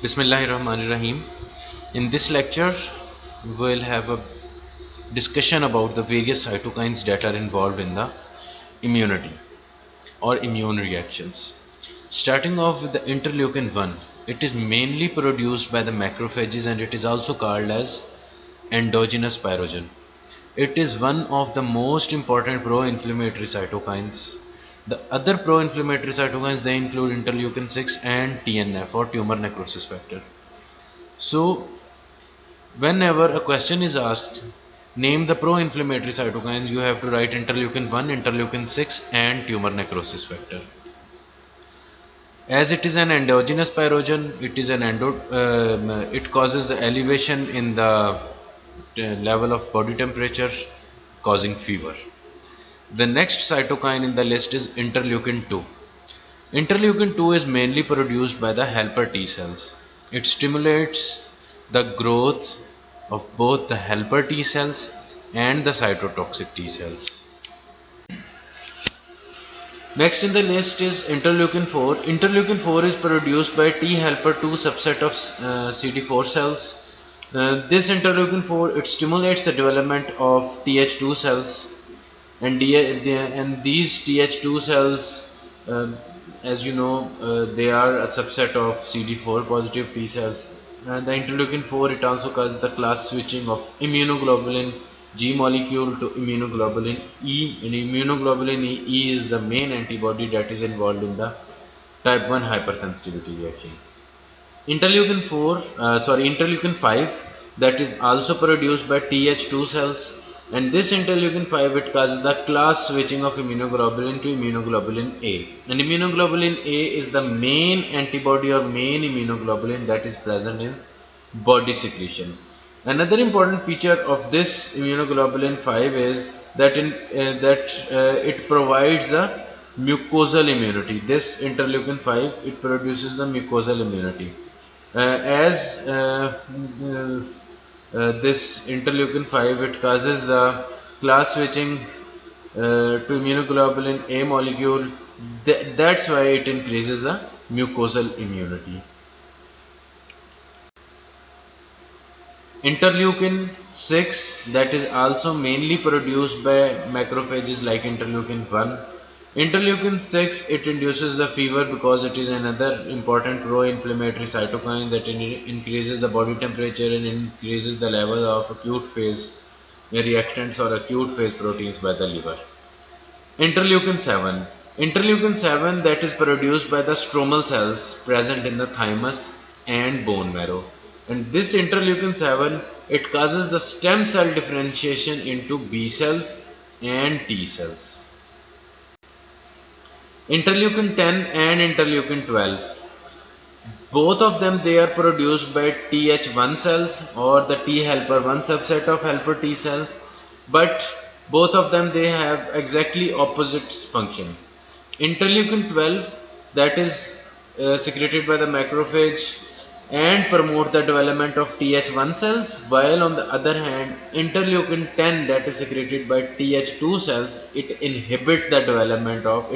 Bismillahirrahmanirrahim. In this lecture, we'll have a discussion about the various cytokines that are involved in the immunity or immune reactions. Starting off with the interleukin 1, it is mainly produced by the macrophages and it is also called as endogenous pyrogen. It is one of the most important pro-inflammatory cytokines. The other pro-inflammatory cytokines they include interleukin 6 and TNF or tumor necrosis factor. So whenever a question is asked, name the pro-inflammatory cytokines, you have to write interleukin 1, interleukin 6 and tumor necrosis factor. As it is an endogenous pyrogen, it causes the elevation in the level of body temperature causing fever. The next cytokine in the list is interleukin 2. Interleukin 2 is mainly produced by the helper T cells. It stimulates the growth of both the helper T cells and the cytotoxic T cells. Next in the list is interleukin 4. Interleukin 4 is produced by T helper 2 subset of CD4 cells. This interleukin 4 it stimulates the development of Th2 cells, and these Th2 cells, as you know, they are a subset of CD4 positive T cells. And the interleukin 4 it also causes the class switching of immunoglobulin G molecule to immunoglobulin E, and immunoglobulin E is the main antibody that is involved in the type 1 hypersensitivity reaction. Interleukin 5 that is also produced by Th2 cells, and this interleukin 5 it causes the class switching of immunoglobulin to immunoglobulin A, and immunoglobulin A is the main antibody or main immunoglobulin that is present in body secretion. Another important feature of this immunoglobulin 5 is that it provides the mucosal immunity. This interleukin 5 it produces the mucosal immunity. This interleukin 5 it causes the class switching to immunoglobulin A molecule. That's why it increases the mucosal immunity. Interleukin 6 that is also mainly produced by macrophages like interleukin 1. Interleukin 6 it induces the fever because it is another important pro-inflammatory cytokine that increases the body temperature and increases the level of acute phase reactants or acute phase proteins by the liver. Interleukin 7. Interleukin 7 that is produced by the stromal cells present in the thymus and bone marrow. And this interleukin 7 it causes the stem cell differentiation into B cells and T cells. Interleukin 10 and interleukin 12, both of them they are produced by Th1 cells or the T helper 1 subset of helper T cells, but both of them they have exactly opposite function. Interleukin 12 that is secreted by the macrophage and promote the development of Th1 cells, while on the other hand interleukin 10 that is secreted by Th2 cells it inhibits the development of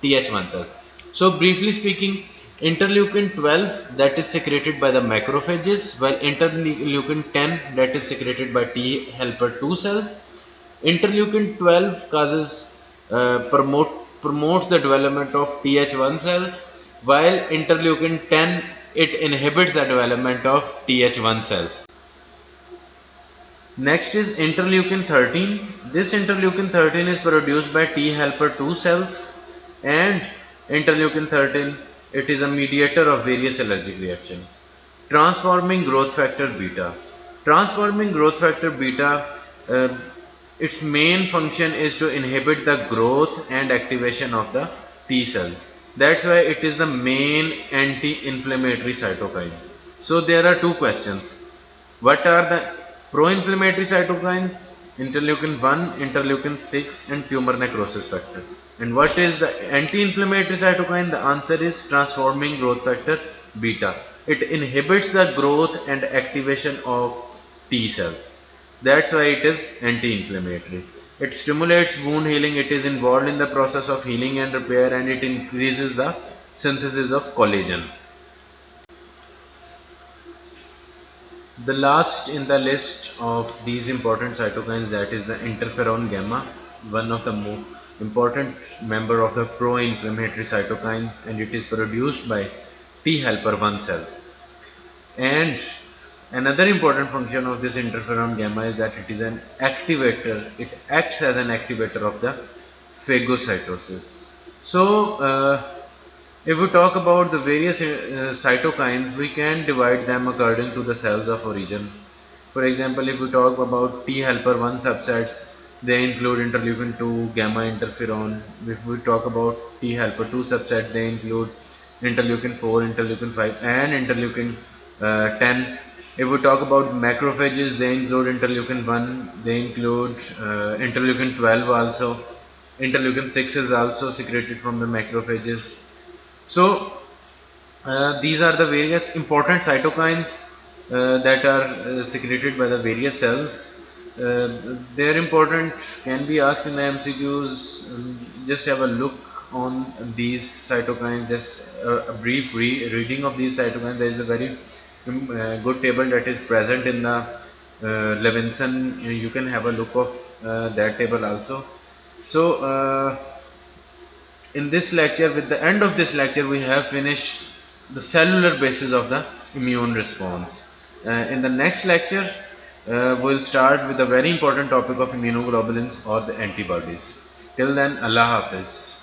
Th1 cells. So briefly speaking, interleukin 12 that is secreted by the macrophages, while interleukin 10 that is secreted by T helper 2 cells. Interleukin 12 promotes the development of Th1 cells, while interleukin 10 it inhibits the development of Th1 cells. Next is interleukin 13. This interleukin 13 is produced by T helper 2 cells, and interleukin 13 it is a mediator of various allergic reactions. Transforming growth factor beta. Transforming growth factor beta, its main function is to inhibit the growth and activation of the T cells. That's why it is the main anti-inflammatory cytokine. So there are two questions. What are the pro-inflammatory cytokine? Interleukin 1, interleukin 6 and tumor necrosis factor. And what is the anti-inflammatory cytokine? The answer is transforming growth factor beta. It inhibits the growth and activation of T cells. That's why it is anti-inflammatory. It stimulates wound healing, it is involved in the process of healing and repair, and it increases the synthesis of collagen. The last in the list of these important cytokines, that is the interferon gamma, one of the more important member of the pro-inflammatory cytokines, and it is produced by T helper 1 cells. And another important function of this interferon gamma is that it is an activator. It acts as an activator of the phagocytosis. So, if we talk about the various cytokines, we can divide them according to the cells of origin. For example, if we talk about T helper 1 subsets, they include interleukin 2, gamma interferon. If we talk about T helper 2 subset, they include interleukin 4, interleukin 5 and interleukin 10. If we talk about macrophages, they include interleukin 1, they include interleukin 12 also. Interleukin 6 is also secreted from the macrophages. So, these are the various important cytokines that are secreted by the various cells. Their important can be asked in the MCQs. Just have a look on these cytokines, just a brief reading of these cytokines. There is a very good table that is present in the Levinson. You can have a look of that table also. So, in this lecture, with the end of this lecture, we have finished the cellular basis of the immune response. In the next lecture, we'll start with a very important topic of immunoglobulins or the antibodies. Till then, Allah Hafiz.